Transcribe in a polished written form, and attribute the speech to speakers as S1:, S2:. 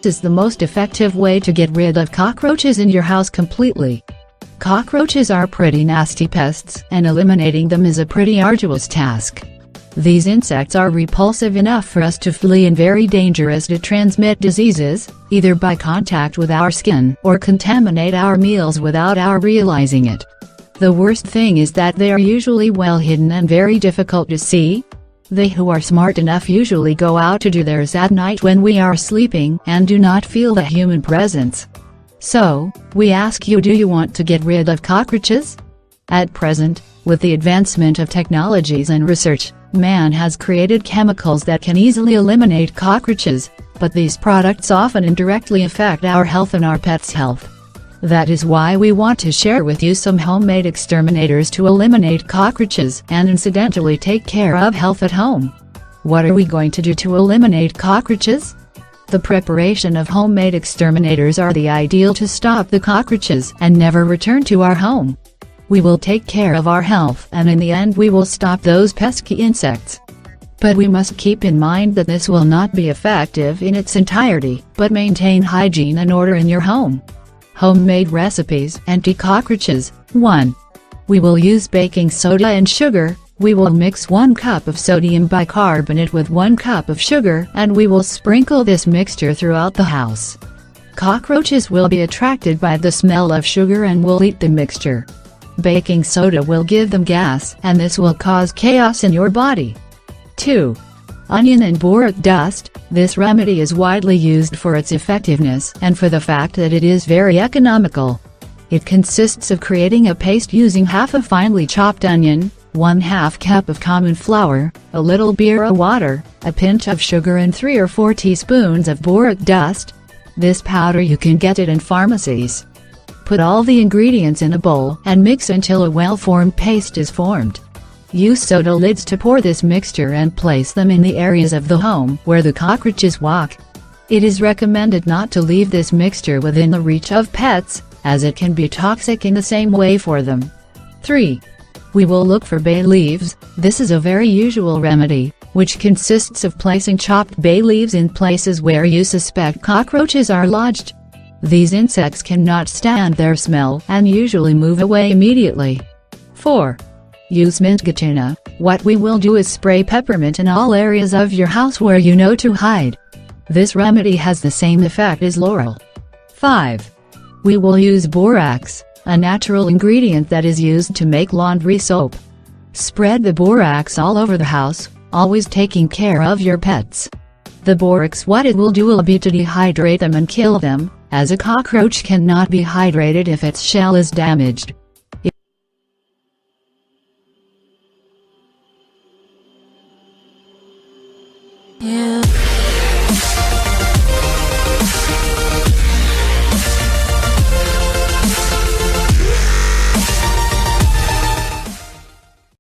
S1: is the most effective way to get rid of cockroaches in your house completely. Cockroaches are pretty nasty pests, and eliminating them is a pretty arduous task. These insects are repulsive enough for us to flee and very dangerous to transmit diseases, either by contact with our skin or contaminate our meals without our realizing it. The worst thing is that they are usually well hidden and very difficult to see. They who are smart enough usually go out to do theirs at night when we are sleeping and do not feel the human presence. So, we ask you, do you want to get rid of cockroaches? At present, with the advancement of technologies and research, man has created chemicals that can easily eliminate cockroaches, but these products often indirectly affect our health and our pets' health. That is why we want to share with you some homemade exterminators to eliminate cockroaches and incidentally take care of health at home. What are we going to do to eliminate cockroaches? The preparation of homemade exterminators are the ideal to stop the cockroaches and never return to our home. We will take care of our health, and in the end we will stop those pesky insects. But we must keep in mind that this will not be effective in its entirety, but maintain hygiene and order in your home. Homemade recipes: anti-cockroaches. 1. We will use baking soda and sugar. We will mix 1 cup of sodium bicarbonate with 1 cup of sugar, and we will sprinkle this mixture throughout the house. Cockroaches will be attracted by the smell of sugar and will eat the mixture. Baking soda will give them gas, and this will cause chaos in your body. 2. Onion and boric dust. This remedy is widely used for its effectiveness and for the fact that it is very economical. It consists of creating a paste using half a finely chopped onion, 1/2 cup of common flour, a little beer or water, a pinch of sugar and 3 or 4 teaspoons of boric dust. This powder you can get it in pharmacies. Put all the ingredients in a bowl and mix until a well-formed paste is formed. Use soda lids to pour this mixture and place them in the areas of the home where the cockroaches walk. It is recommended not to leave this mixture within the reach of pets, as it can be toxic in the same way for them. 3. We will look for bay leaves. This is a very usual remedy, which consists of placing chopped bay leaves in places where you suspect cockroaches are lodged. These insects cannot stand their smell and usually move away immediately. 4. Use mint gelatina. What we will do is spray peppermint in all areas of your house where you know to hide. This remedy has the same effect as laurel. 5. We will use borax, a natural ingredient that is used to make laundry soap. Spread the borax all over the house, always taking care of your pets. The borax, what it will do will be to dehydrate them and kill them, as a cockroach cannot be hydrated if its shell is damaged.